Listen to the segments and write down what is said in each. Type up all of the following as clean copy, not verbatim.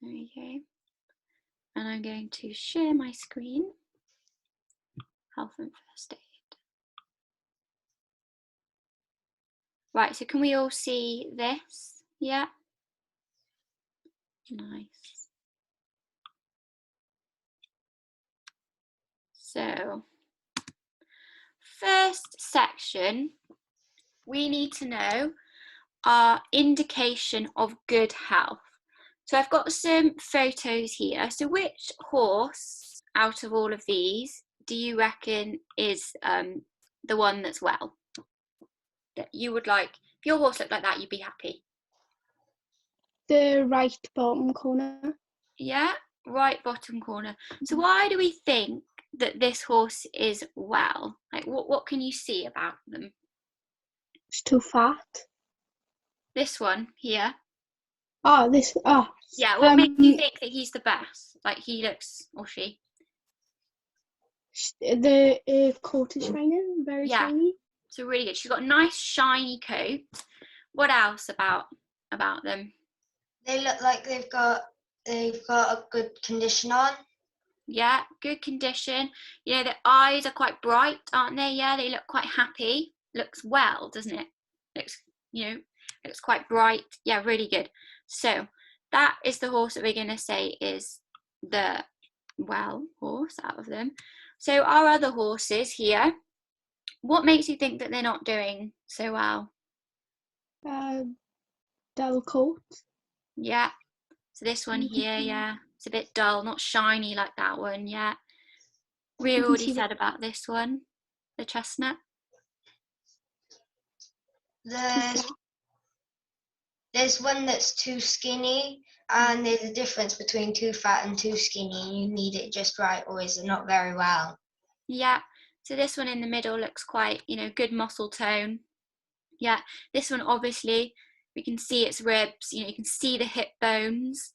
Okay. And I'm going to share my screen. Health and first aid. Right, so can we all see this? Yeah. Nice. So, first section, we need to know our indication of good health. So I've got some photos here. So which horse out of all of these do you reckon is the one that's well? That you would like, if your horse looked like that, you'd be happy. The right bottom corner. Yeah, right bottom corner. So why do we think that this horse is well? Like what can you see about them? It's too fat. This one here. Oh, this. Oh. Yeah, what makes you think that he's the best? Like he looks, or she? The coat is shining, very shiny. So really good. She's got a nice shiny coat. What else about them? They look like they've got a good condition on. Yeah, good condition. You know, the eyes are quite bright, aren't they? Yeah, they look quite happy. Looks well, doesn't it? Looks quite bright. Yeah, really good. So that is the horse that we're going to say is the well horse out of them. So our other horses here, what makes you think that they're not doing so well? Dull coat. Yeah. So this one here, yeah, it's a bit dull, not shiny like that one. Yeah. We already said about this one, the chestnut. There's one that's too skinny, and there's a difference between too fat and too skinny. You need it just right, or is it not very well? Yeah. So this one in the middle looks quite, good muscle tone. Yeah. This one, obviously, we can see its ribs. You can see the hip bones.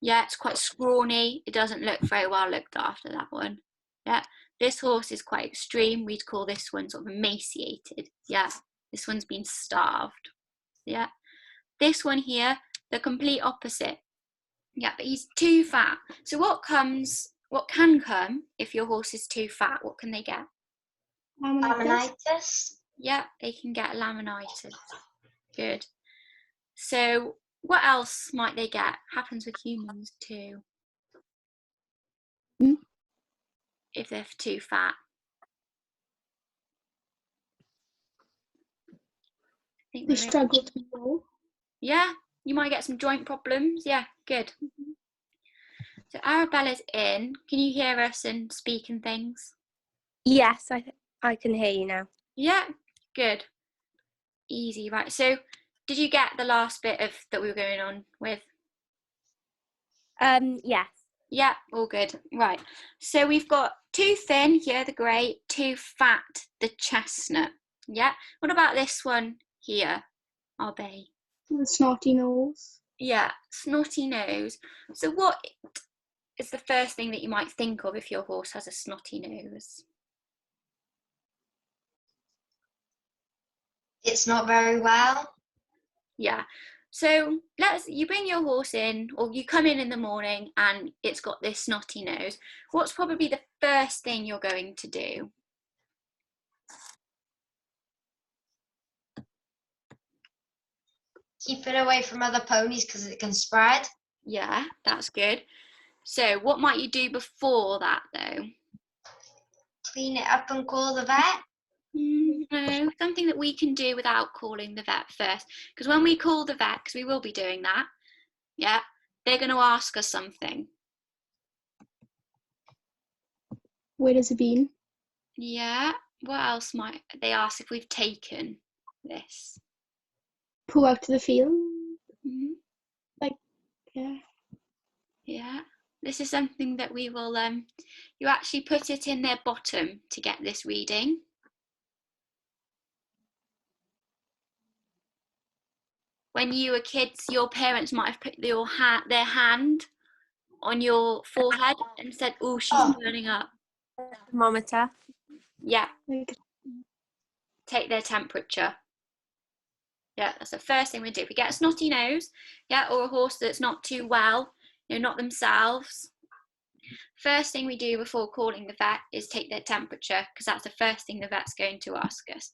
Yeah, it's quite scrawny. It doesn't look very well looked after, that one. Yeah. This horse is quite extreme. We'd call this one sort of emaciated. Yeah. This one's been starved. Yeah. This one here, the complete opposite. Yeah, but he's too fat. So what can come if your horse is too fat? What can they get? Laminitis. Yeah, they can get laminitis. Good. So what else might they get? Happens with humans too. If they're too fat. They struggle to walk. Yeah, you might get some joint problems. Yeah, good. So Arabella's in. Can you hear us and speak and things? Yes, I can hear you now. Yeah, good. Easy, right. So did you get the last bit of that we were going on with? Yes. Yeah, all good. Right. So we've got too thin here, the grey, too fat, the chestnut. Yeah. What about this one here, our bay? The snotty nose. Yeah, snotty nose. So what is the first thing that you might think of if your horse has a snotty nose? It's not very well. Yeah. So you bring your horse in, or you come in the morning and it's got this snotty nose. What's probably the first thing you're going to do? Keep it away from other ponies because it can spread. Yeah, that's good. So what might you do before that though? Clean it up and call the vet. No, something that we can do without calling the vet first. Because when we call the vet, because we will be doing that, yeah, they're going to ask us something. Where has it been? Yeah, what else might they ask if we've taken this? Pull out to the field. Yeah. Yeah, this is something that we will, you actually put it in their bottom to get this reading. When you were kids, your parents might have put their hand on your forehead and said, oh, she's burning up. Thermometer. Yeah. Take their temperature. Yeah, that's the first thing we do. If we get a snotty nose, yeah, or a horse that's not too well, not themselves. First thing we do before calling the vet is take their temperature, because that's the first thing the vet's going to ask us.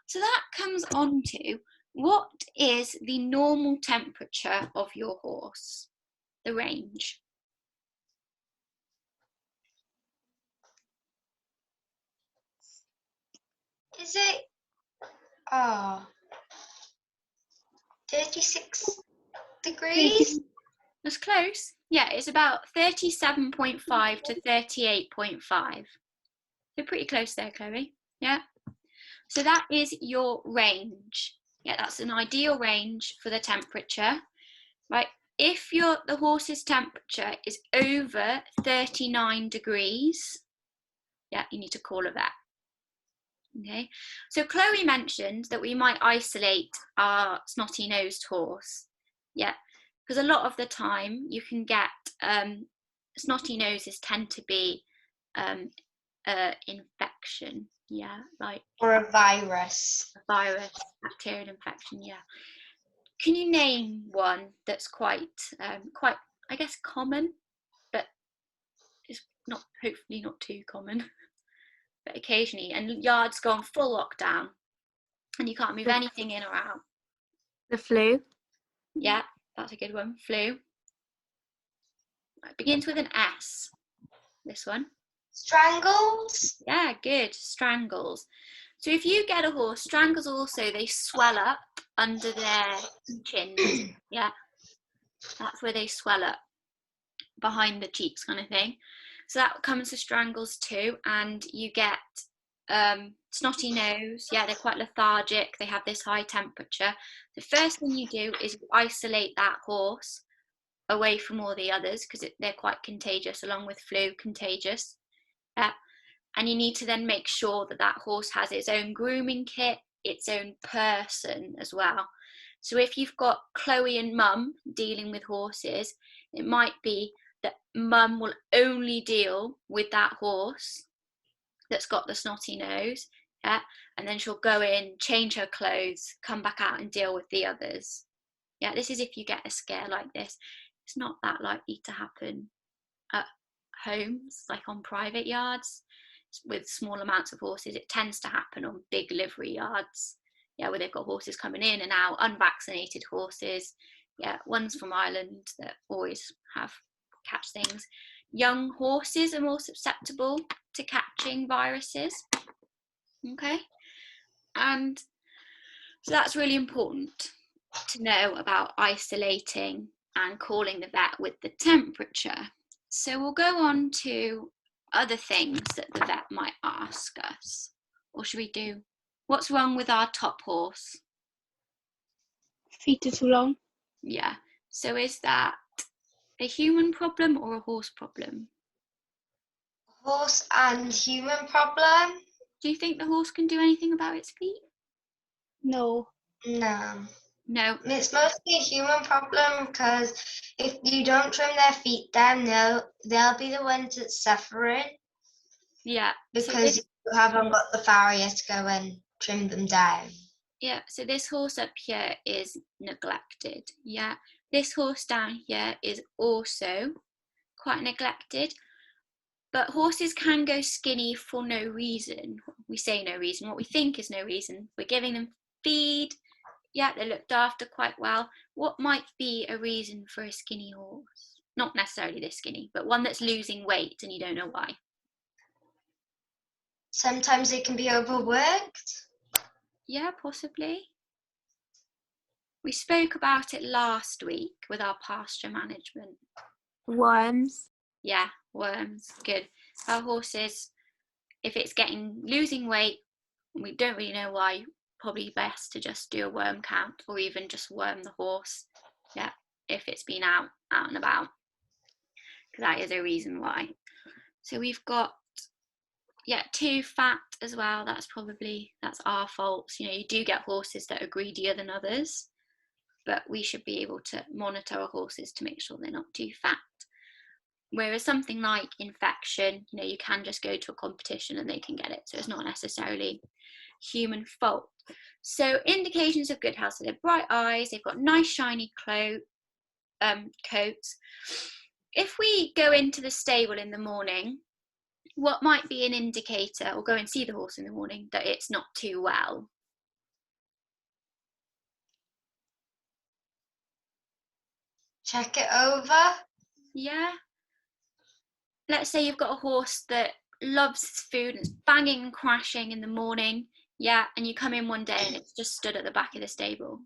So that comes on to, what is the normal temperature of your horse? The range. Is it 36 degrees? That's close. Yeah, it's about 37.5 to 38.5. So pretty close there, Chloe. Yeah. So that is your range. Yeah, that's an ideal range for the temperature, right? If the horse's temperature is over 39 degrees, yeah, you need to call a vet. Okay, so Chloe mentioned that we might isolate our snotty-nosed horse. Yeah, because a lot of the time you can get snotty noses tend to be infection. Yeah, like Or a virus. Virus, bacterial infection. Yeah. Can you name one that's quite, I guess, common, but it's not, hopefully not too common, but occasionally, and yards go on full lockdown, and you can't move anything in or out. The flu. Yeah, that's a good one. Flu. It begins with an S. This one. Strangles? Yeah, good. Strangles. So if you get a horse, strangles also, they swell up under their chins. Yeah, that's where they swell up, behind the cheeks kind of thing. So that comes to strangles too, and you get snotty nose. Yeah, they're quite lethargic. They have this high temperature. The first thing you do is isolate that horse away from all the others, because they're quite contagious, along with flu, contagious. Yeah. And you need to then make sure that that horse has its own grooming kit, its own person as well. So if you've got Chloe and Mum dealing with horses, it might be that Mum will only deal with that horse that's got the snotty nose, yeah, and then she'll go in, change her clothes, come back out and deal with the others. Yeah, this is if you get a scare like this. It's not that likely to happen at homes, like on private yards with small amounts of horses. It tends to happen on big livery yards, yeah, where they've got horses coming in and out, unvaccinated horses. Yeah, ones from Ireland that always catch things. Young horses are more susceptible to catching viruses. Okay, and so that's really important to know about isolating and calling the vet with the temperature. So we'll go on to other things that the vet might ask us. Or should we do, what's wrong with our top horse? Feet are too long. Yeah, so is that a human problem or a horse problem? Horse and human problem? Do you think the horse can do anything about its feet? No. No. No. It's mostly a human problem, because if you don't trim their feet down, they'll be the ones that's suffering. Yeah. Because you haven't got the farrier to go and trim them down. Yeah, so this horse up here is neglected. Yeah, this horse down here is also quite neglected. But horses can go skinny for no reason. We say no reason, what we think is no reason. We're giving them feed. Yeah, they're looked after quite well. What might be a reason for a skinny horse? Not necessarily this skinny, but one that's losing weight and you don't know why. Sometimes they can be overworked. Yeah, possibly. We spoke about it last week with our pasture management. Worms. Yeah, worms. Good. Our horses, if it's losing weight, we don't really know why, probably best to just do a worm count, or even just worm the horse. Yeah, if it's been out and about, because that is a reason why. So we've got, yeah, too fat as well. That's our fault. You do get horses that are greedier than others, but we should be able to monitor our horses to make sure they're not too fat. Whereas something like infection, you can just go to a competition and they can get it. So it's not necessarily human fault. So indications of good health. So they're bright eyes, they've got nice shiny coats. if we go into the stable in the morning, what might be an indicator, or go and see the horse in the morning, that it's not too well? Check it over. Yeah. Let's say you've got a horse that loves its food and it's banging and crashing in the morning. Yeah, and you come in one day and it's just stood at the back of the stable.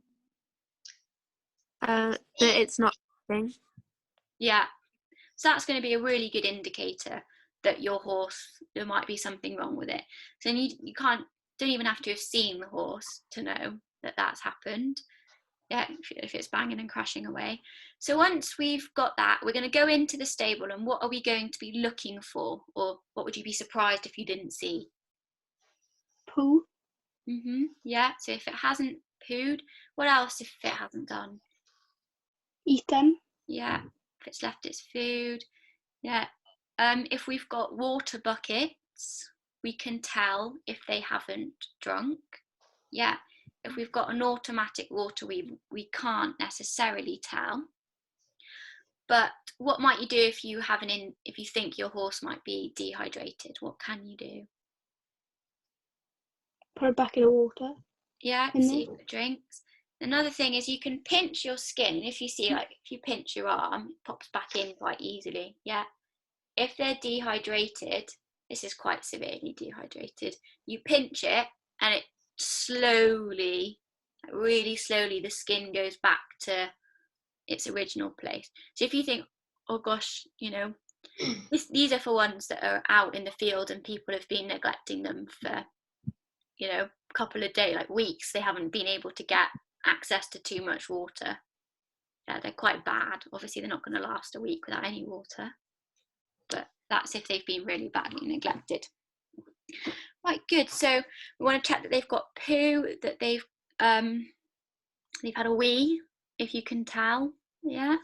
That it's not eating. Yeah. So that's going to be a really good indicator that your horse, there might be something wrong with it. So you don't even have to have seen the horse to know that that's happened. Yeah, if it's banging and crashing away. So once we've got that, we're going to go into the stable, and what are we going to be looking for, or what would you be surprised if you didn't see? Poo. Yeah, so if it hasn't pooed, what else if it hasn't done? Eaten. Yeah, if it's left its food. Yeah, if we've got water buckets, we can tell if they haven't drunk. Yeah, if we've got an automatic water weave, we can't necessarily tell. But what might you do if you if you think your horse might be dehydrated? What can you do? Put a bucket of water. Yeah, in see there. if it drinks. Another thing is you can pinch your skin. If you see, like, if you pinch your arm, it pops back in quite easily. Yeah. If they're dehydrated, this is quite severely dehydrated, you pinch it and it slowly, really slowly, the skin goes back to its original place. So if you think, oh gosh, these are for ones that are out in the field and people have been neglecting them for, a couple of days, like weeks, they haven't been able to get access to too much water. Yeah, they're quite bad. Obviously, they're not going to last a week without any water. But that's if they've been really badly neglected. Right, good. So we want to check that they've got poo, that they've had a wee, if you can tell. Yeah.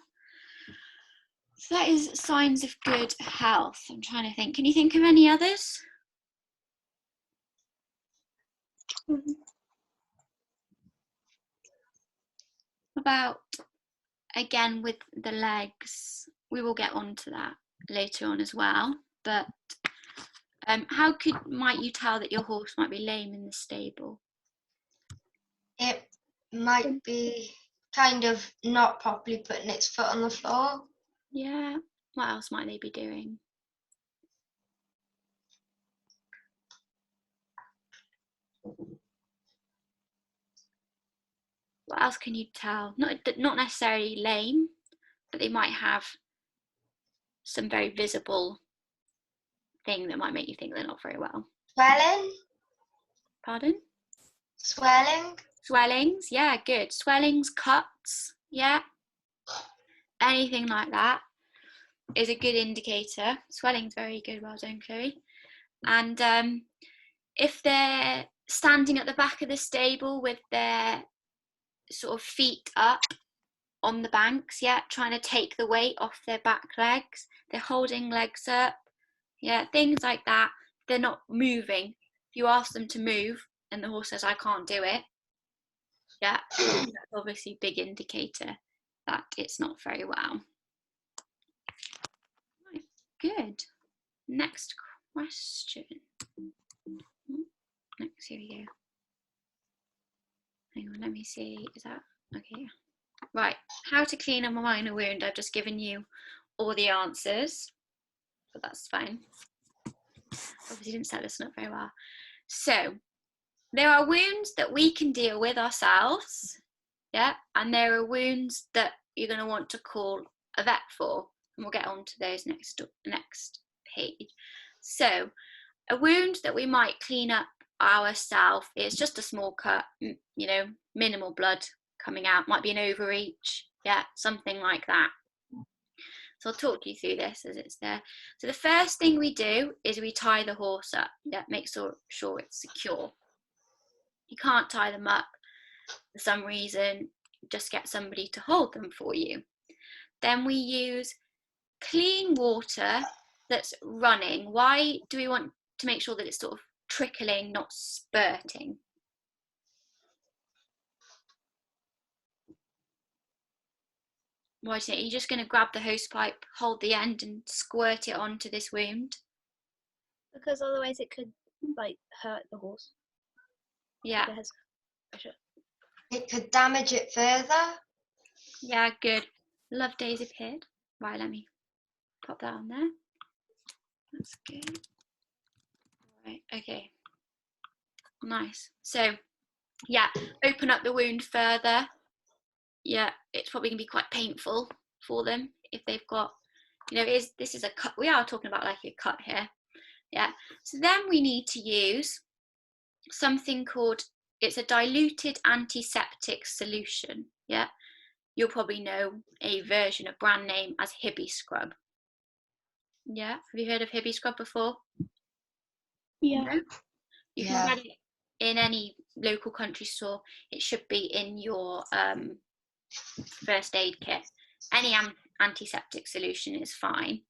So that is signs of good health. I'm trying to think. Can you think of any others? About, again, with the legs, we will get onto that later on as well. But how might you tell that your horse might be lame in the stable? It might be kind of not properly putting its foot on the floor. Yeah. What else might they be doing? What else can you tell? Not necessarily lame, but they might have some very visible thing that might make you think they're not very well. Swelling? Pardon? Swelling? Swellings, yeah, good. Swellings, cuts, yeah. Anything like that is a good indicator. Swelling's very good, well done, Chloe. And if they're standing at the back of the stable with their sort of feet up on the banks, yeah, trying to take the weight off their back legs, they're holding legs up, yeah, things like that. They're not moving. If you ask them to move and the horse says, I can't do it, yeah, that's obviously a big indicator that it's not very well. Right, good. Next question. Next, here we go. Hang on, let me see. Is that okay? Right, how to clean a minor wound. I've just given you all the answers, but that's fine. Obviously didn't set this up very well. So there are wounds that we can deal with ourselves, yeah, and there are wounds that you're going to want to call a vet for, and we'll get on to those next page. So a wound that we might clean up ourselves is just a small cut, minimal blood coming out, might be an overreach, yeah, something like that. So I'll talk you through this as it's there. So the first thing we do is we tie the horse up, yeah, make sure it's secure. You can't tie them up for some reason, just get somebody to hold them for you. Then we use clean water that's running. Why do we want to make sure that it's sort of trickling, not spurting? Why do you think? Are you just going to grab the hose pipe, hold the end, and squirt it onto this wound? Because otherwise it could like hurt the horse. Yeah. If it has pressure. It could damage it further. Yeah, good. Love Daisy appeared. Right, let me pop that on there. That's good. Right, okay. Nice. So, yeah, open up the wound further. Yeah, it's probably going to be quite painful for them if they've got, this is a cut. We are talking about like a cut here. Yeah. So then we need to use something called, it's a diluted antiseptic solution. Yeah. You'll probably know a version, a brand name as Hibby Scrub. Yeah. Have you heard of Hibby Scrub before? Yeah. No? You can Yeah. get it in any local country store. It should be in your first aid kit. Any antiseptic solution is fine.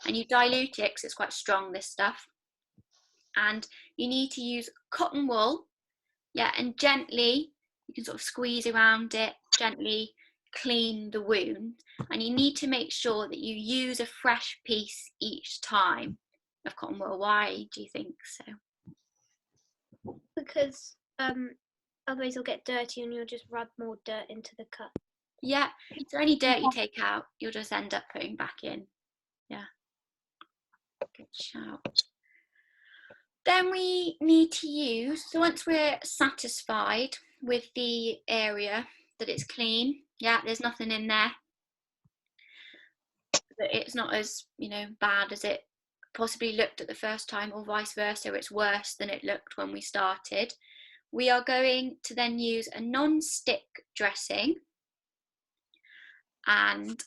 And you dilute it because it's quite strong, this stuff. And you need to use cotton wool. Yeah, and gently, you can sort of squeeze around it, gently clean the wound. And you need to make sure that you use a fresh piece each time of cotton wool. Why do you think so? Because otherwise it'll get dirty and you'll just rub more dirt into the cut. Yeah, so any dirt you take out, you'll just end up putting back in. Yeah, good shout. Then we need to use, so once we're satisfied with the area that it's clean, yeah, there's nothing in there, that it's not as, bad as it possibly looked at the first time, or vice versa, it's worse than it looked when we started. We are going to then use a non-stick dressing, and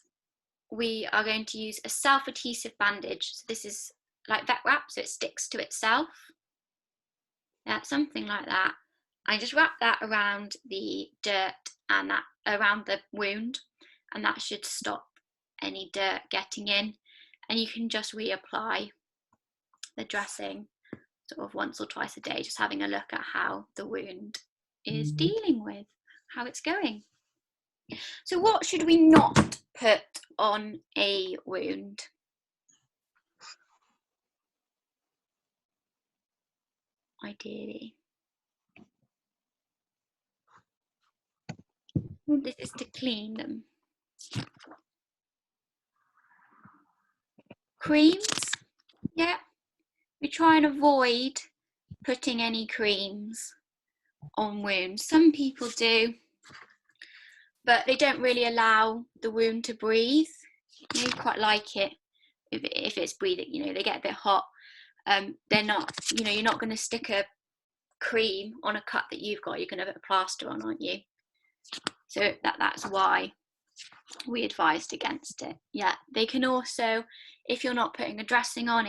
we are going to use a self-adhesive bandage. So this is like vet wrap, so it sticks to itself. Yeah, something like that. I just wrap that around the dirt and that around the wound, and that should stop any dirt getting in. And you can just reapply the dressing sort of once or twice a day, just having a look at how the wound is dealing with, how it's going. So what should we not put on a wound? Ideally. This is to clean them. Creams, yeah. We try and avoid putting any creams on wounds. Some people do, but they don't really allow the wound to breathe. You quite like it if it's breathing, they get a bit hot. They're not, you're not going to stick a cream on a cut that you've got. You're going to put a plaster on, aren't you? So that's why we advised against it. Yeah, they can also, if you're not putting a dressing on,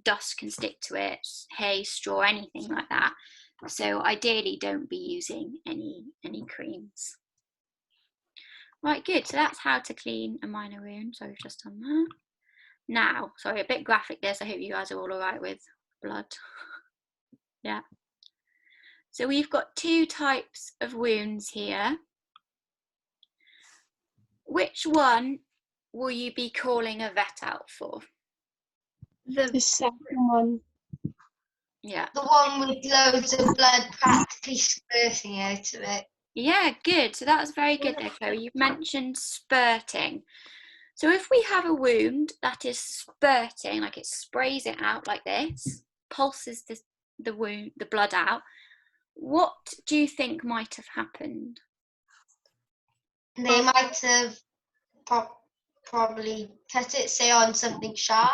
dust can stick to it, hay, straw, anything like that. So ideally, don't be using any creams. Right, good. So that's how to clean a minor wound. So we've just done that. Now, sorry, a bit graphic this. I hope you guys are all right with blood. Yeah. So we've got two types of wounds here. Which one will you be calling a vet out for? The second one. Yeah. The one with loads of blood practically spurting out of it. Yeah, good. So that was very good there, Chloe. You've mentioned spurting. So if we have a wound that is spurting, like it sprays it out like this, pulses the wound, the blood out, what do you think might have happened? They might have probably cut it, say, on something sharp.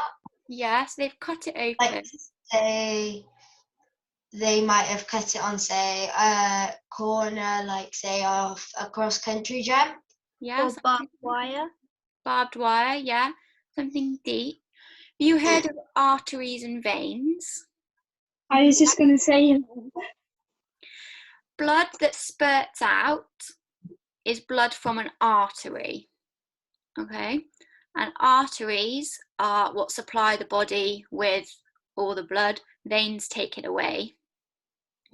Yeah, so they've cut it open. Like, say, they might have cut it on, say, a corner, like, say, of a cross-country jump. Yeah, Or barbed wire. Barbed wire, yeah, something deep. Have you heard of arteries and veins? I was just going to say. Blood that spurts out is blood from an artery. Okay, and arteries are what supply the body with all the blood. Veins take it away.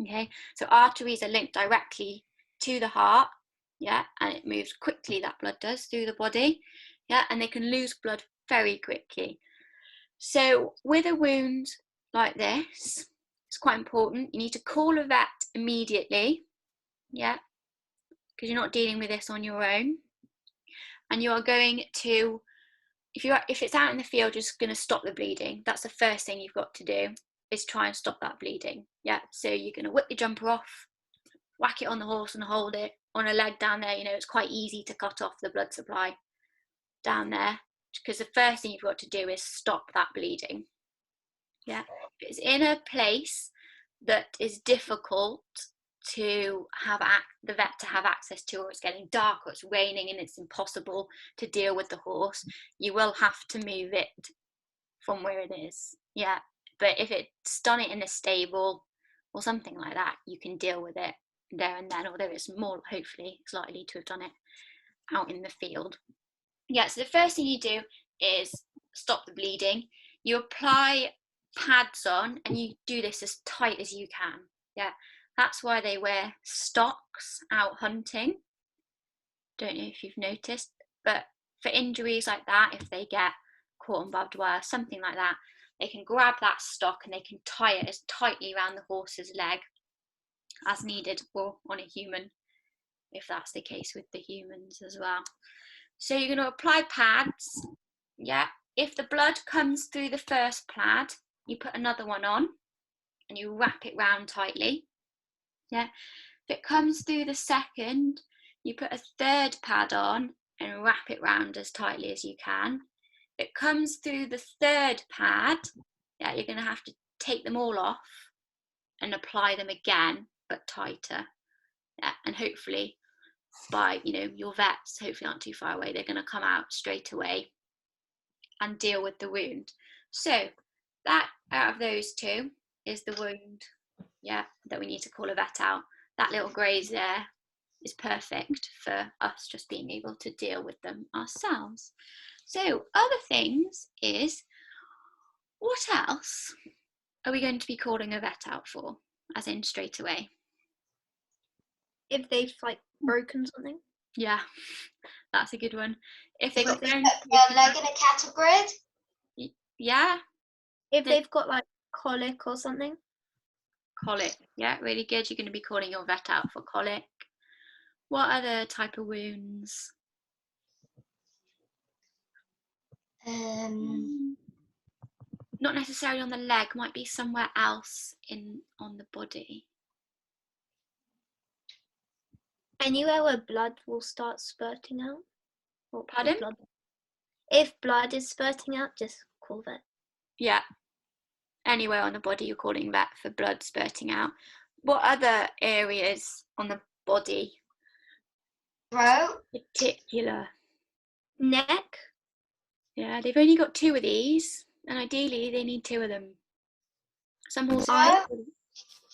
Okay, so arteries are linked directly to the heart, yeah, and it moves quickly, that blood does, through the body, yeah, and they can lose blood very quickly. So with a wound like this, it's quite important. You need to call a vet immediately, yeah, because you're not dealing with this on your own. And you are going to, if it's out in the field, you're just going to stop the bleeding. That's the first thing you've got to do, is try and stop that bleeding. Yeah, so you're going to whip your jumper off, whack it on the horse and hold it on a leg down there. You know, it's quite easy to cut off the blood supply down there, because the first thing you've got to do is stop that bleeding. Yeah, if it's in a place that is difficult to have the vet to have access to, or it's getting dark, or it's raining and it's impossible to deal with the horse, you will have to move it from where it is. Yeah, but if it's done it in a stable or something like that, you can deal with it there and then, although it's more, hopefully it's likely to have done it out in the field. Yeah, so the first thing you do is stop the bleeding. You apply pads on, and you do this as tight as you can. Yeah, that's why they wear stocks out hunting. Don't know if you've noticed, but for injuries like that, if they get caught on barbed wire, something like that, they can grab that stock and they can tie it as tightly around the horse's leg as needed, or on a human, if that's the case with the humans as well. So you're going to apply pads. Yeah, if the blood comes through the first pad, you put another one on and you wrap it round tightly. Yeah, if it comes through the second, you put a third pad on and wrap it round as tightly as you can. If it comes through the third pad, yeah, you're going to have to take them all off and apply them again, but tighter. Yeah, and hopefully by, you know, your vets hopefully aren't too far away, they're going to come out straight away and deal with the wound. So that, out of those two, is the wound, yeah, that we need to call a vet out. That little graze there is perfect for us just being able to deal with them ourselves. So other things is, what else are we going to be calling a vet out for, as in straight away? If they've like broken something. Yeah, that's a good one. If they've got Would their be a leg in a cattle grid. yeah, If They- they've got like colic or something. colic, yeah, really good. You're going to be calling your vet out for colic. What other type of wounds? Not necessarily on the leg, might be somewhere else on the body. Anywhere where blood will start spurting out. Or Pardon? If blood is spurting out, just call vet. Yeah, anywhere on the body you're calling vet for blood spurting out. What other areas on the body? Throat. Particular. Neck. Yeah, they've only got 2 of these, and ideally they need 2 of them. Some horses. Eyes.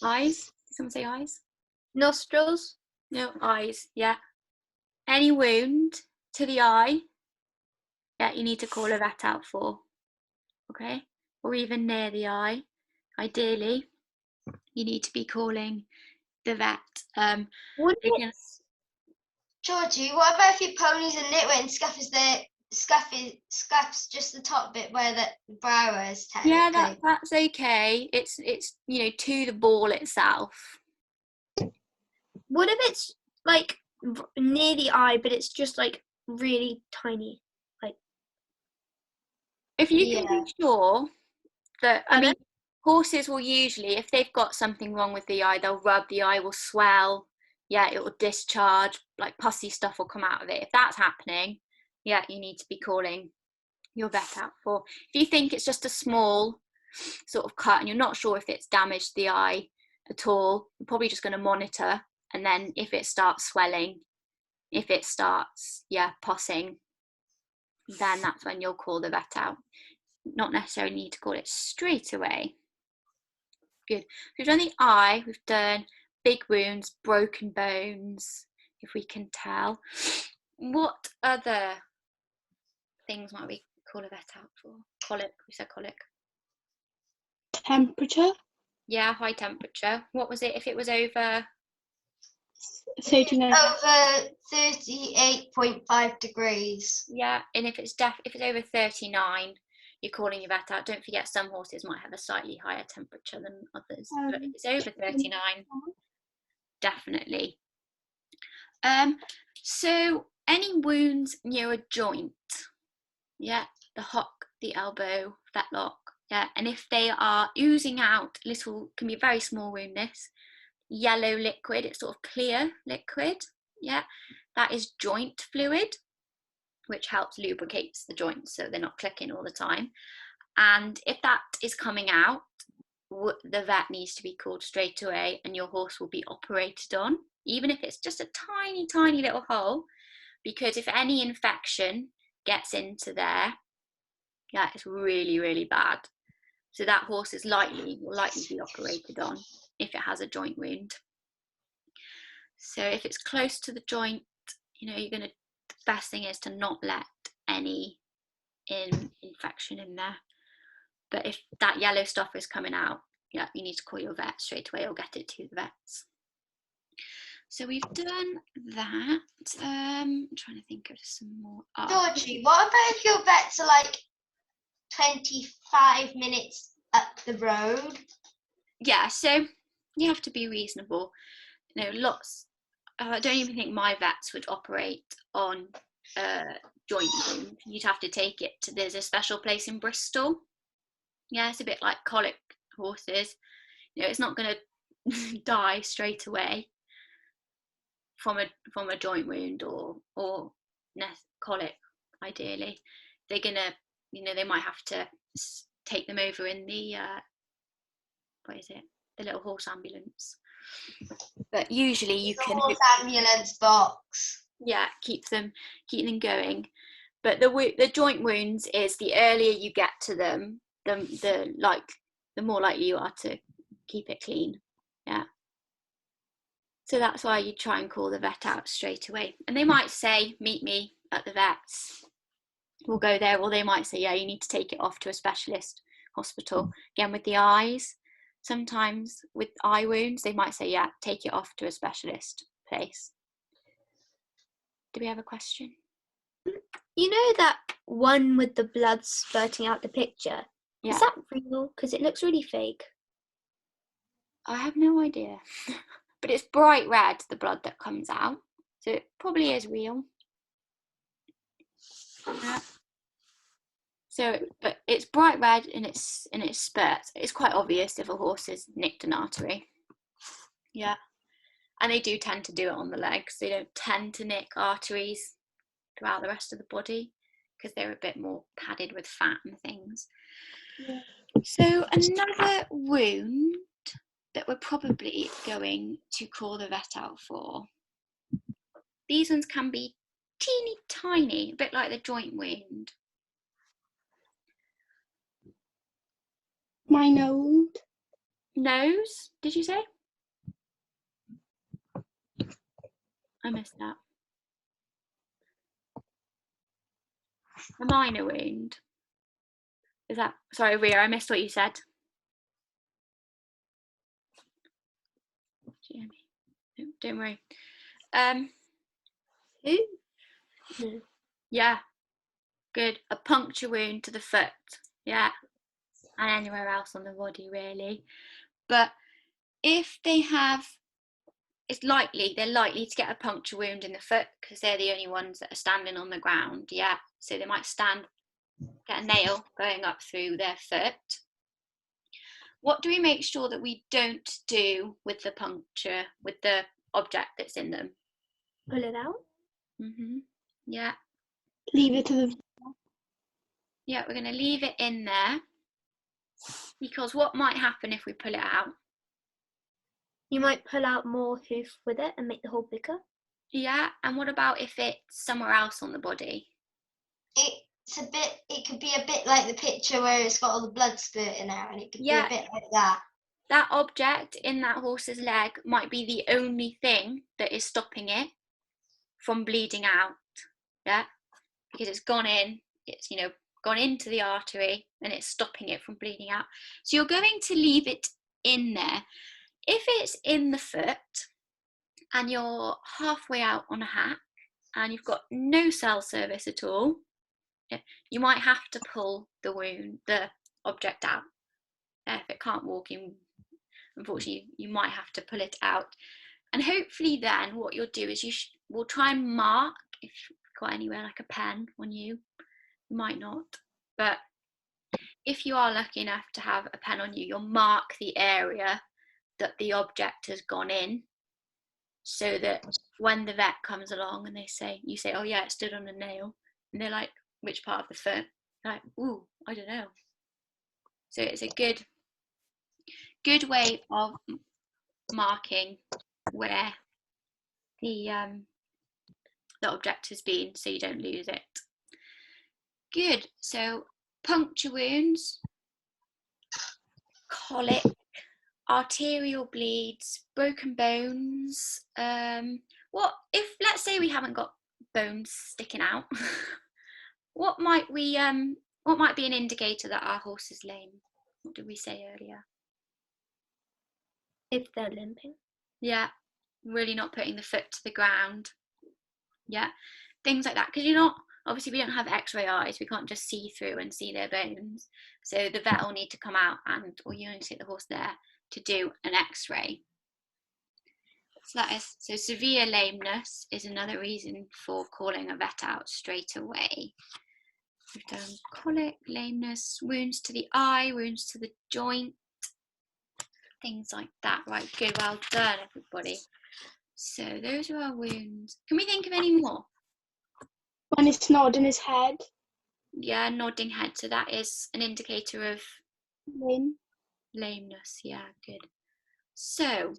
Eyes? Did someone say eyes? Nostrils. No, eyes, yeah. Any wound to the eye, yeah, you need to call a vet out for, okay? Or even near the eye. Ideally, you need to be calling the vet. Wouldn't They it can- Georgie, what about if your pony's a nitwit and scuffs just the top bit where the brow is yeah, technically? that's okay. It's you know, to the ball itself. What if it's like near the eye, but it's just like really tiny? If you can Yeah. be sure that, I Pardon? mean, horses will usually, if they've got something wrong with the eye, they'll rub, the eye will swell, yeah, it will discharge, like pussy stuff will come out of it. If that's happening, yeah, you need to be calling your vet out for. If you think it's just a small sort of cut and you're not sure if it's damaged the eye at all, you're probably just going to monitor, and then if it starts swelling, if it starts, yeah, pussing, then that's when you'll call the vet out. Not necessarily need to call it straight away. Good. We've done the eye, we've done big wounds, broken bones, if we can tell. What other things might we call a vet out for? Colic, we said colic. Temperature? Yeah, high temperature. What was it if it was over 39. Over 38.5 degrees. Yeah, and if it's over 39, you're calling your vet out. Don't forget, some horses might have a slightly higher temperature than others, but if it's over 39, definitely. So any wounds near a joint, yeah, the hock, the elbow, fetlock, yeah, and if they are oozing out little, can be a very small wound, this yellow liquid, it's sort of clear liquid, yeah, that is joint fluid, which helps lubricates the joints so they're not clicking all the time. And if that is coming out, the vet needs to be called straight away, and your horse will be operated on, even if it's just a tiny, tiny little hole, because if any infection gets into there, yeah, it's really, really bad. So that horse will likely be operated on if it has a joint wound. So if it's close to the joint, the best thing is to not let any infection in there. But if that yellow stuff is coming out, yeah, you need to call your vet straight away or get it to the vets. So we've done that. I'm trying to think of some more. Georgie, what about if your vets are like 25 minutes up the road? Yeah, so you have to be reasonable. Lots. I don't even think my vets would operate on joint wound. You'd have to take it to, there's a special place in Bristol. Yeah, it's a bit like colic horses. It's not going to die straight away from a joint wound or colic. Ideally, they're gonna, they might have to take them over in the the little horse ambulance. But usually you can horse ambulance box. Yeah, keep them going. But the joint wounds is, the earlier you get to them, the more likely you are to keep it clean. Yeah. So that's why you try and call the vet out straight away. And they might say, meet me at the vet's. We'll go there. Or they might say, yeah, you need to take it off to a specialist hospital. Again, with the eyes, sometimes with eye wounds, they might say, yeah, take it off to a specialist place. Do we have a question? You know that one with the blood spurting out the picture? Yeah. Is that real? Because it looks really fake. I have no idea. But it's bright red, the blood that comes out. So it probably is real. Yeah. So, but it's bright red and it spurts. It's quite obvious if a horse has nicked an artery. Yeah. And they do tend to do it on the legs. They don't tend to nick arteries throughout the rest of the body because they're a bit more padded with fat and things. Yeah. So another wound that we're probably going to call the vet out for. These ones can be teeny tiny, a bit like the joint wound. My nose. Nose, did you say? I missed that. A minor wound. Is that, sorry, Ria, I missed what you said. No, don't worry. Who? Yeah, good. A puncture wound to the foot. Yeah, and anywhere else on the body really. But if they have, they're likely to get a puncture wound in the foot because they're the only ones that are standing on the ground. Yeah, so they might get a nail going up through their foot. What do we make sure that we don't do with the puncture, with the object that's in them? Pull it out? Mm-hmm. Yeah. Leave it to the... Yeah, we're going to leave it in there because what might happen if we pull it out? You might pull out more hoof with it and make the hole bigger. Yeah, and what about if it's somewhere else on the body? It could be a bit like the picture where it's got all the blood spurting out, and it could be a bit like that. That object in that horse's leg might be the only thing that is stopping it from bleeding out. Yeah, because it's gone in, it's gone into the artery and it's stopping it from bleeding out. So you're going to leave it in there. If it's in the foot and you're halfway out on a hack and you've got no cell service at all, you might have to pull the object out. If it can't walk in, unfortunately, you might have to pull it out. And hopefully then what you'll do is we'll try and mark, if you've got anywhere like a pen on you, you might not, but if you are lucky enough to have a pen on you, you'll mark the area that the object has gone in, so that when the vet comes along and you say, oh yeah, it stood on a nail, and they're like, which part of the foot? You're like, ooh, I don't know. So it's a good way of marking where the object has been, so you don't lose it. Good. So puncture wounds, colic, arterial bleeds, broken bones. What if, let's say, we haven't got bones sticking out? What might be an indicator that our horse is lame? What did we say earlier? If they're limping. Yeah, really not putting the foot to the ground. Yeah, things like that. Because obviously we don't have x-ray eyes, we can't just see through and see their bones. So the vet will need to come out or you need to take the horse there to do an x-ray. So severe lameness is another reason for calling a vet out straight away. We've done colic, lameness, wounds to the eye, wounds to the joint, things like that. Right, good, well done everybody. So those are our wounds. Can we think of any more? When it's nodding his head. Yeah, nodding head. So that is an indicator of Lame. lameness. Yeah, good. So,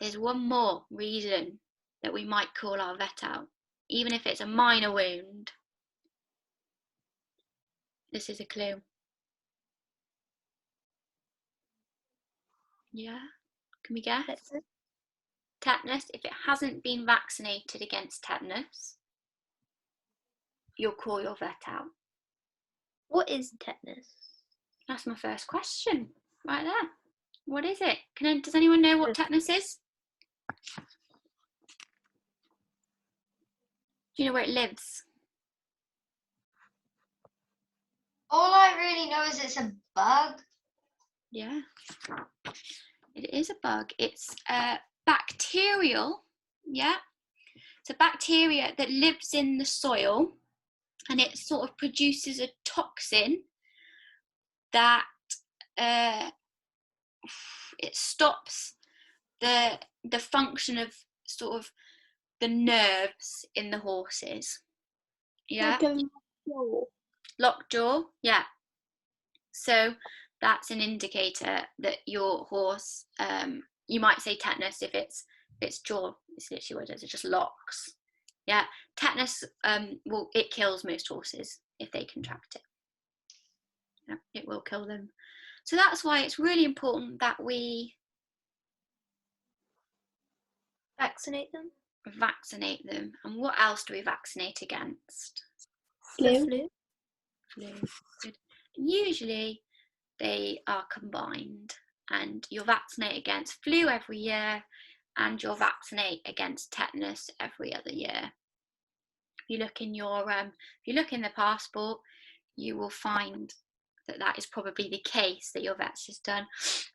there's one more reason that we might call our vet out, even if it's a minor wound. This is a clue. Yeah, can we guess? Tetanus. If it hasn't been vaccinated against tetanus, you'll call your vet out. What is tetanus? That's my first question, right there. What is it? Does anyone know what tetanus is? Do you know where it lives? All I really know is it's a bug. Yeah, it is a bug. It's bacterial. Yeah, it's a bacteria that lives in the soil, and it sort of produces a toxin that it stops the function of sort of the nerves in the horses. Yeah. Like a jaw. Lockjaw. Yeah. So that's an indicator that your horse, you might say tetanus if its jaw is literally what it is. It just locks. Yeah. Tetanus, it kills most horses if they contract it. Yeah, it will kill them. So that's why it's really important that we Vaccinate them. Vaccinate them. And what else do we vaccinate against? The Flu. flu. Flu. Good. Usually they are combined, and you'll vaccinate against flu every year, and you'll vaccinate against tetanus every other year. If you look in the passport, you will find that is probably the case, that your vet's just done.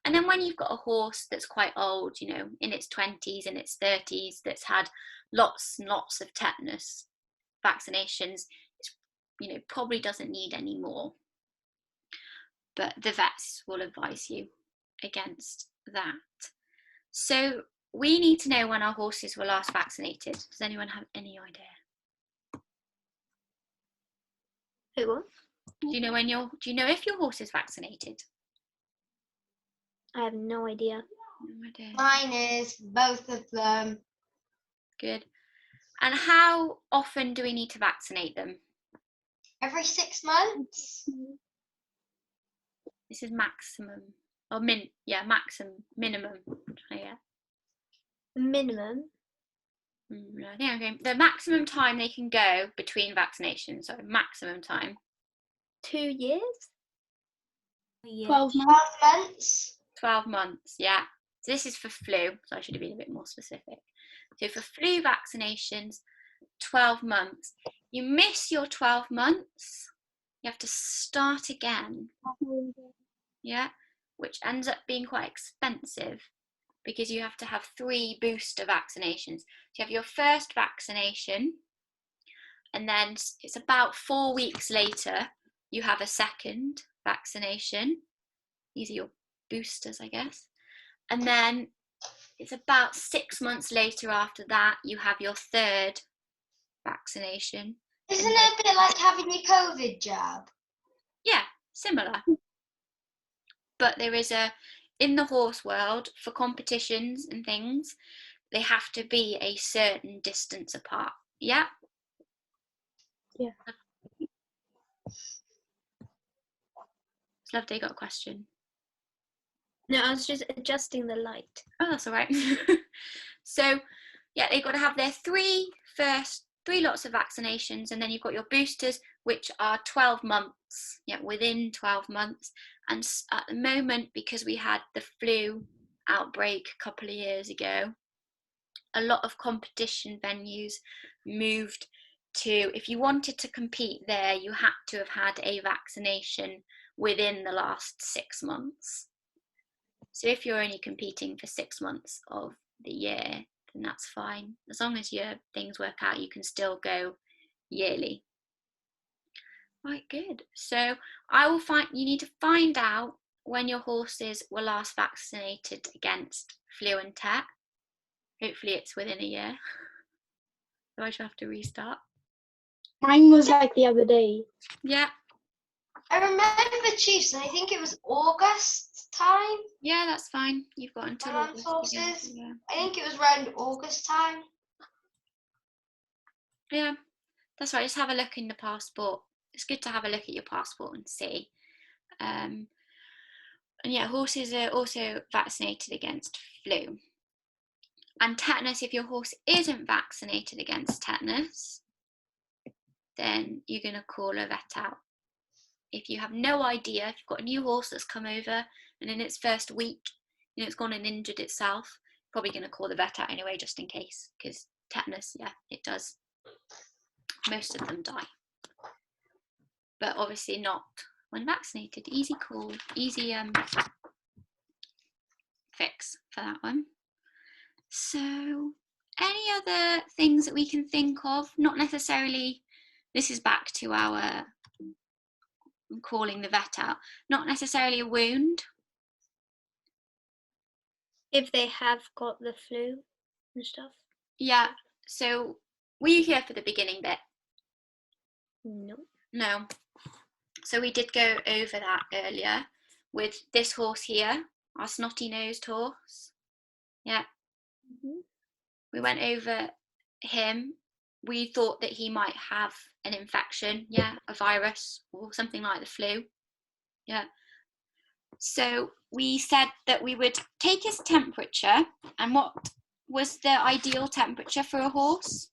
And then when you've got a horse that's quite old, in its 20s and its 30s, that's had lots and lots of tetanus vaccinations, it's, probably doesn't need any more. But the vets will advise you against that. So we need to know when our horses were last vaccinated. Does anyone have any idea? Who was? Do you know if your horse is vaccinated? I have no idea. No idea. Mine is, both of them. Good. And how often do we need to vaccinate them? Every 6 months. This is maximum, or minimum. Yeah. Minimum. I think I'm going. The maximum time they can go between vaccinations. So maximum time. 2 years. 12 months. 12 months. 12 months. Yeah. So this is for flu. So I should have been a bit more specific. So for flu vaccinations, 12 months. You miss your 12 months, you have to start again. Yeah, which ends up being quite expensive because you have to have 3 booster vaccinations. So you have your first vaccination, and then it's about 4 weeks later, you have a second vaccination. These are your boosters, I guess. And then it's about 6 months later after that, you have your third vaccination. Isn't it a bit like having your COVID jab? Yeah, similar. But there is in the horse world, for competitions and things, they have to be a certain distance apart. Yeah? Yeah. Loveday got a question. No, I was just adjusting the light. Oh, that's all right. So, yeah, they've got to have their 3 lots of vaccinations, and then you've got your boosters, which are 12 months, yeah, within 12 months. And at the moment, because we had the flu outbreak a couple of years ago, a lot of competition venues moved to, if you wanted to compete there, you had to have had a vaccination within the last 6 months. So if you're only competing for 6 months of the year, then that's fine. As long as your things work out, you can still go yearly. Right, good. So you need to find out when your horses were last vaccinated against flu and tet. Hopefully it's within a year. So I shall have to restart. Mine was like the other day. Yeah, I remember Chiefs, and I think it was August time. yeah, that's fine. You've got until On August. horses. Yeah. I think it was around August time. Yeah, that's right. Just have a look in the passport. It's good to have a look at your passport and see. And yeah, horses are also vaccinated against flu. And tetanus, if your horse isn't vaccinated against tetanus, then you're going to call a vet out. If you have no idea, if you've got a new horse that's come over and in its first week, it's gone and injured itself, probably going to call the vet out anyway, just in case, because tetanus, yeah, it does. Most of them die. But obviously not when vaccinated. Easy call, easy fix for that one. So, any other things that we can think of? Not necessarily, this is back to our calling the vet out, not necessarily a wound. If they have got the flu and stuff. Yeah, so were you here for the beginning bit? No. No. So we did go over that earlier with this horse here, our snotty-nosed horse. Yeah. Mm-hmm. We went over him. We thought that he might have an infection, yeah, a virus or something like the flu. Yeah. So we said that we would take his temperature, and what was the ideal temperature for a horse?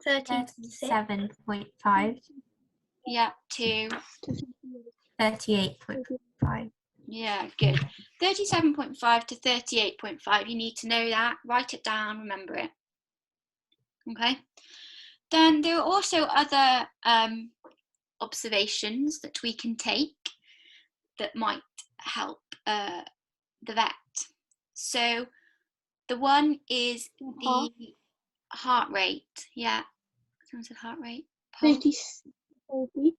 37.5, Yeah, to 38.5. yeah, good. 37.5 to 38.5. You need to know that. Write it down, remember it. Okay. Then there are also other observations that we can take that might help the vet. So the one is the heart rate. Yeah. Someone said heart rate. 30, 40,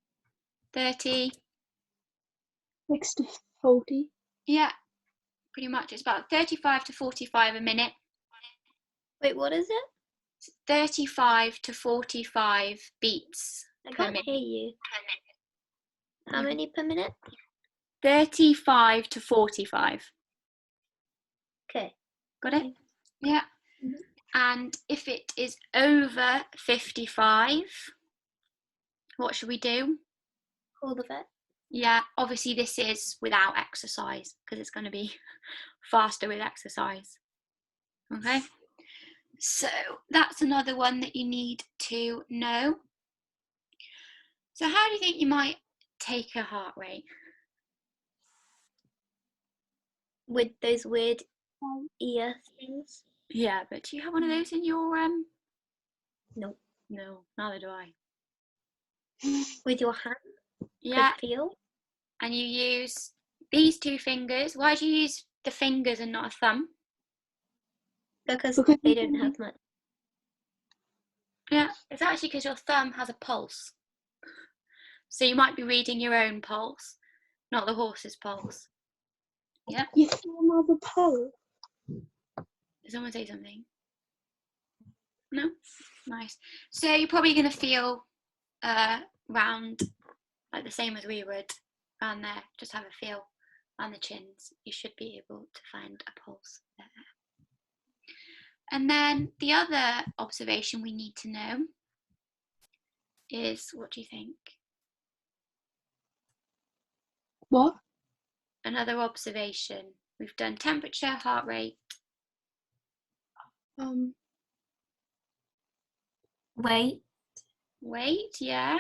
30. 6 to 40. Yeah, pretty much. It's about 35 to 45 a minute. Wait, what is it? 35 to 45 beats I per can't minute. hear you. How many per minute? 35 to 45. Okay. Got it? Yeah. Mhm. And if it is over 55, what should we do? Call the vet. Yeah, obviously this is without exercise because it's going to be faster with exercise. Okay. So that's another one that you need to know. So how do you think you might take a heart rate? With those weird ear things. Yeah, but do you have one of those in your Nope. No, neither do I. With your hand, Yeah, could feel. and you use these 2 fingers. Why do you use the fingers and not a thumb? Because Because they you don't can- have much. Yeah, it's actually because your thumb has a pulse. So you might be reading your own pulse, not the horse's pulse. Yeah, You thumb have a pole. did someone say something? No? Nice. So you're probably going to feel round, like the same as we would, around there. Just have a feel on the chins. You should be able to find a pulse there. And then the other observation we need to know is, what do you think? What? Another observation. We've done temperature, heart rate. Weight. Weight, yeah.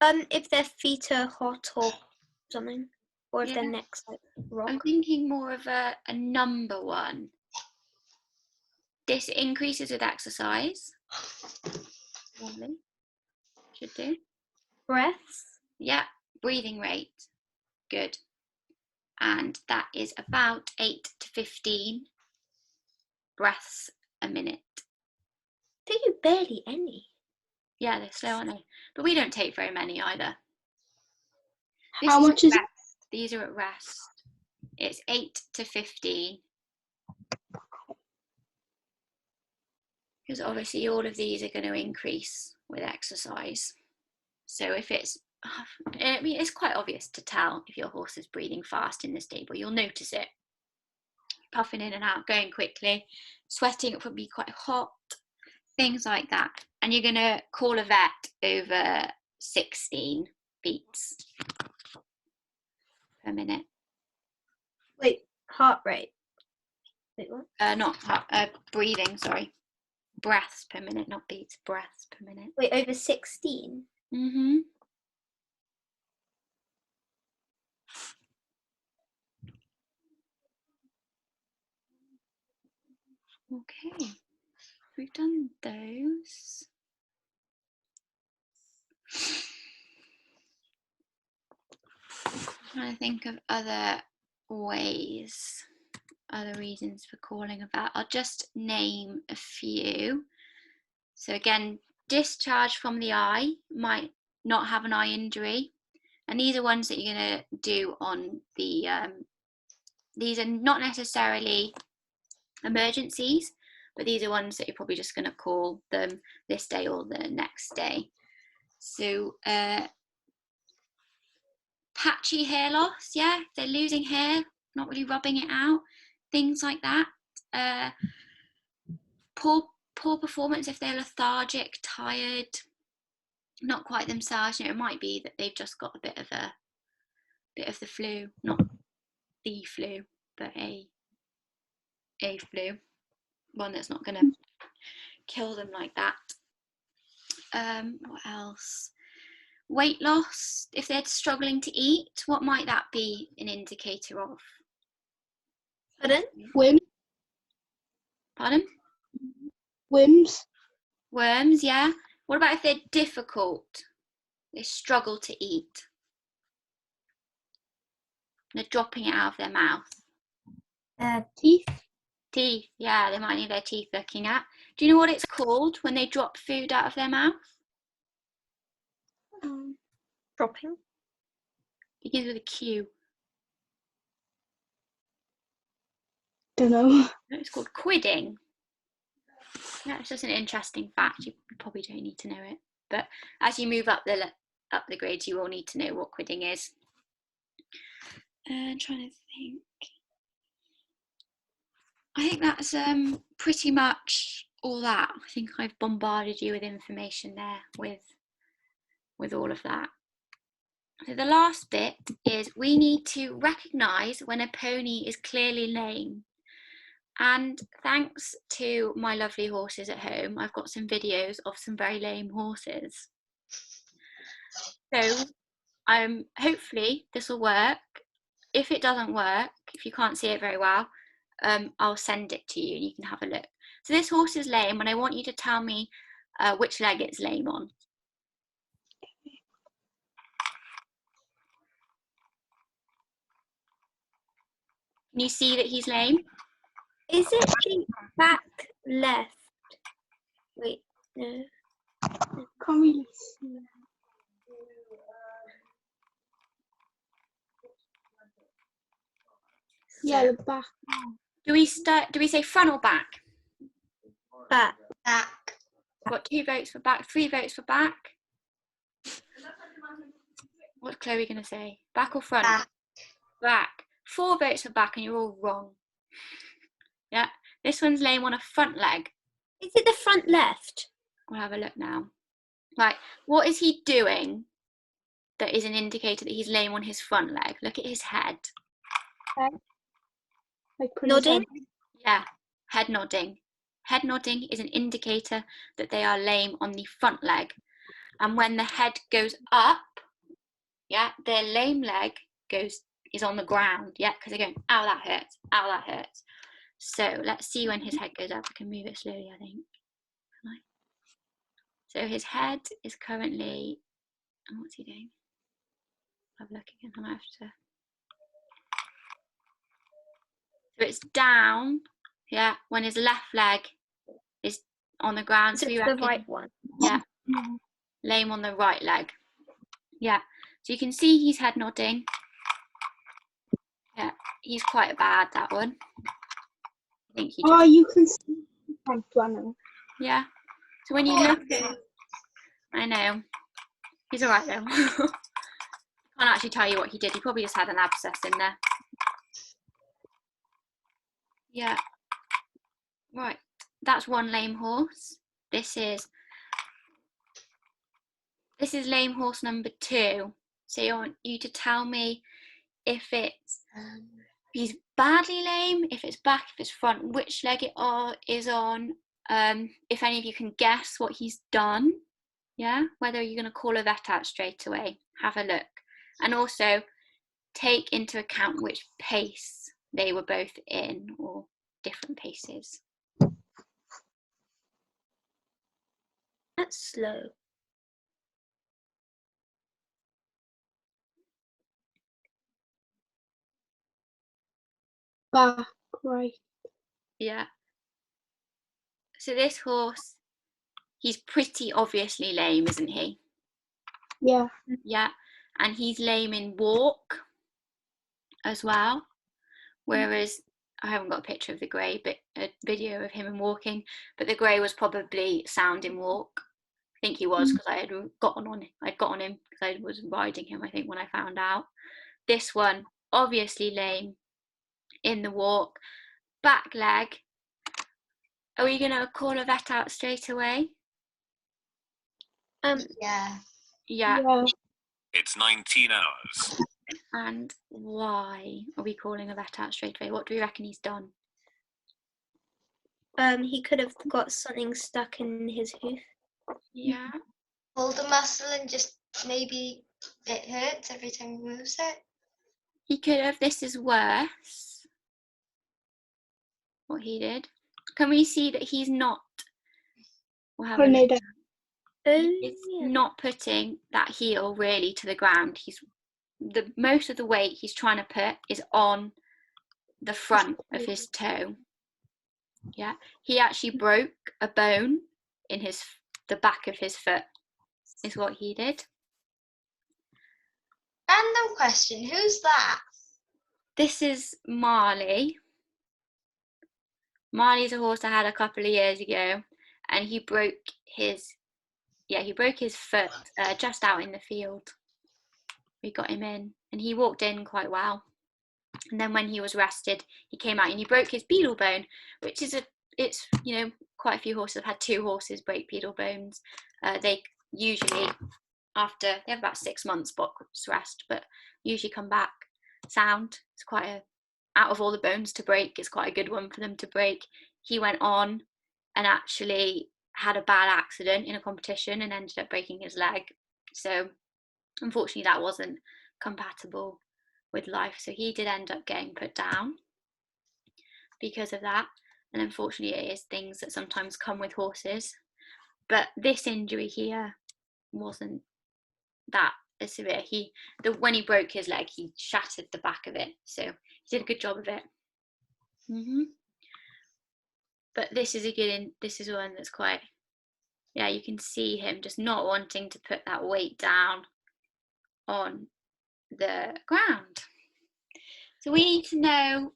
If their feet are hot or something, or if Yeah. their neck's like rock. I'm thinking more of a number one. This increases with exercise. Lovely. Should do. Breaths. Yeah. Breathing rate. Good. And that is about 8 to 15 breaths a minute. They do barely any. Yeah, they're slow, aren't they? But we don't take very many either. How much is it? These are at rest. It's 8 to 15. Because obviously all of these are going to increase with exercise. So if it's, I mean, it's quite obvious to tell if your horse is breathing fast in the stable. You'll notice it. Puffing in and out, going quickly, sweating, it would be quite hot, things like that. And you're going to call a vet over 16 beats per minute. Wait, heart rate. Wait, what? Not heart, breathing, sorry. Breaths per minute, not beats, breaths per minute. Wait, over 16? Mm-hmm. Okay, we've done those. I'm trying to think of other ways, other reasons for calling a vet. I'll just name a few. So again, discharge from the eye, might not have an eye injury. And these are ones that you're going to do on the, these are not necessarily emergencies, but these are ones that you're probably just going to call them this day or the next day. So patchy hair loss, yeah, they're losing hair, not really rubbing it out, things like that. Poor performance if they're lethargic, tired, not quite themselves. You know, it might be that they've just got a bit of the flu, not the flu, but a flu, one that's not going to kill them like that. What else? Weight loss, if they're struggling to eat, what might that be an indicator of? Pardon? Pardon? Whims. Worms, yeah. What about if they're difficult? They struggle to eat. They're dropping it out of their mouth. Teeth. Teeth, yeah, they might need their teeth looking at. Do you know what it's called when they drop food out of their mouth? Dropping. Begins with a Q. Don't know. No, it's called quidding. Yeah, it's just an interesting fact. You probably don't need to know it, but as you move up the grades, you will need to know what quidding is. Trying to think. I think that's pretty much all that. I think I've bombarded you with information there with all of that. So the last bit is we need to recognise when a pony is clearly lame. And thanks to my lovely horses at home, I've got some videos of some very lame horses. So hopefully this will work. If it doesn't work, if you can't see it very well, I'll send it to you and you can have a look. So this horse is lame, and I want you to tell me which leg it's lame on. Can you see that he's lame? Is it the back left? Wait, no. Can't really see. Yeah, So, the back. do we say front or back? Back. Back. Got 2 votes for back, 3 votes for back. What's Chloe going to say? Back or front? Back. Back. 4 votes for back, and you're all wrong. Yeah, this one's lame on a front leg. Is it the front left? We'll have a look now. Right, what is he doing that is an indicator that he's lame on his front leg? Look at his head. Like put his Nodding? head- Yeah, head nodding. Head nodding is an indicator that they are lame on the front leg. And when the head goes up, yeah, their lame leg is on the ground, yeah, because they're going, ow, that hurts, ow, that hurts. So let's see when his head goes up. I can move it slowly, I think. Can I? So his head is currently, oh, what's he doing? I'll have a look again. I might have to. So it's down, yeah, when his left leg is on the ground. Is So it we the reckon, right one? yeah, lame on the right leg. Yeah, so you can see he's head nodding. Yeah, he's quite bad, that one. I think he just, Oh, you can see the front one. yeah. So when you look at, I know, he's all right though. Can't actually tell you what he did. He probably just had an abscess in there. Yeah. Right. That's one lame horse. This is lame horse number 2. So I want you to tell me if he's badly lame, if it's back, if it's front, which leg it is on. If any of you can guess what he's done. Yeah, whether you're going to call a vet out straight away. Have a look. And also take into account which pace they were both in, or different paces. That's slow. Back, right. Yeah. So this horse, he's pretty obviously lame, isn't he? Yeah. Yeah. And he's lame in walk as well. Whereas I haven't got a picture of the grey, but a video of him in walking. But the grey was probably sound in walk. I think he was, because I'd got on him because I was riding him, I think, when I found out. This one, obviously lame in the walk. Back leg. Are we going to call a vet out straight away? Yeah. Yeah. Yeah. It's 19 hours. And why are we calling a vet out straight away? What do we reckon he's done? He could have got something stuck in his hoof. Yeah. Pull the muscle and just maybe it hurts every time he moves it. He could have. This is worse. What he did. Can we see that he's not? We'll have a look. Tornado. He's yeah. not putting that heel really to the ground. He's most of the weight he's trying to put is on the front of his toe. Yeah, he actually broke a bone in the back of his foot. Is what he did. Random question, who's that? This is Marley. Marley's a horse I had a couple of years ago, and he broke his foot just out in the field. We got him in, and he walked in quite well. And then when he was rested, he came out and he broke his pedal bone, which is quite a few horses. I've had 2 horses break pedal bones. They usually they have about 6 months box rest, but usually come back sound. It's quite out of all the bones to break, it's quite a good one for them to break. He went on and actually had a bad accident in a competition and ended up breaking his leg. So unfortunately that wasn't compatible with life, so he did end up getting put down. because of that. And unfortunately, it is things that sometimes come with horses. But this injury here wasn't that severe. When he broke his leg, he shattered the back of it. So he did a good job of it. But this is one that's quite, yeah, you can see him just not wanting to put that weight down on the ground. So we need to know,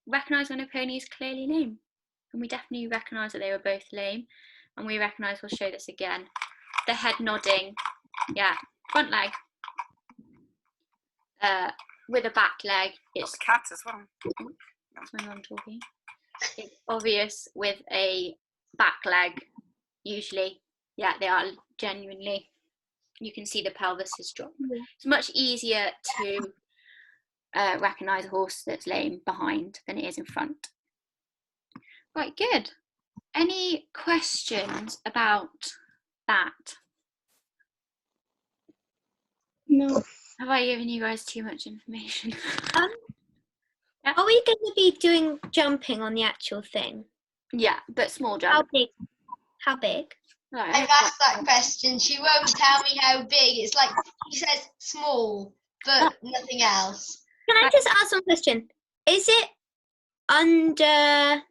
recognise when a pony is clearly lame. And we definitely recognise that they were both lame. And we recognise, we'll show this again, the head nodding, front leg. With a back leg, it's Got the cat as well. that's my mum talking. It's obvious with a back leg, usually. Yeah, they are genuinely, you can see the pelvis is dropped. It's much easier to recognise a horse that's lame behind than it is in front. Right, good. Any questions about that? No. Have I given you guys too much information? Are we going to be doing jumping on the actual thing? Yeah, but small How jump. big? How big? Right. I've asked that question. She won't tell me how big. It's like she says small, but nothing else. Can I just ask one question? Is it under